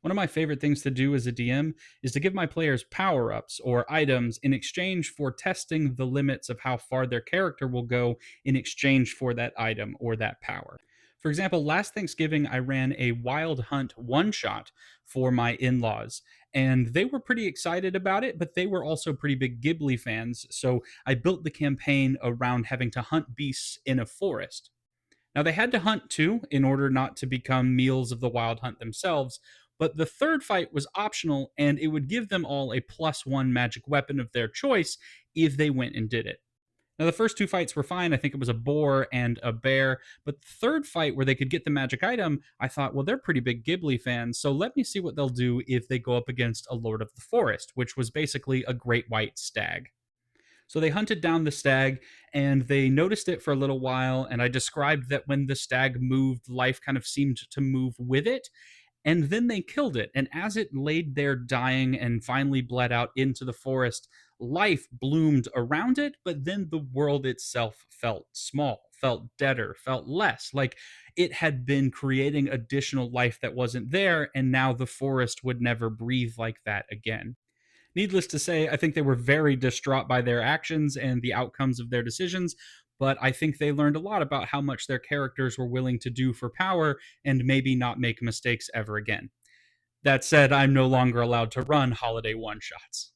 One of my favorite things to do as a DM is to give my players power ups or items in exchange for testing the limits of how far their character will go in exchange for that item or that power. For example, last Thanksgiving, I ran a Wild Hunt one shot for my in laws, and they were pretty excited about it, but they were also pretty big Ghibli fans. So I built the campaign around having to hunt beasts in a forest. Now, they had to hunt too in order not to become meals of the wild hunt themselves, but the third fight was optional and it would give them all a +1 magic weapon of their choice if they went and did it. Now, the first two fights were fine. I think it was a boar and a bear. But the third fight, where they could get the magic item, I thought, well, they're pretty big Ghibli fans. So let me see what they'll do if they go up against a Lord of the Forest, which was basically a great white stag. So they hunted down the stag and they noticed it for a little while. And I described that when the stag moved, life kind of seemed to move with it. And then they killed it. And as it laid there dying and finally bled out into the forest, life bloomed around it. But then the world itself felt small, felt deader, felt less like it had been creating additional life that wasn't there. And now the forest would never breathe like that again. Needless to say, I think they were very distraught by their actions and the outcomes of their decisions, but I think they learned a lot about how much their characters were willing to do for power and maybe not make mistakes ever again. That said, I'm no longer allowed to run holiday one shots.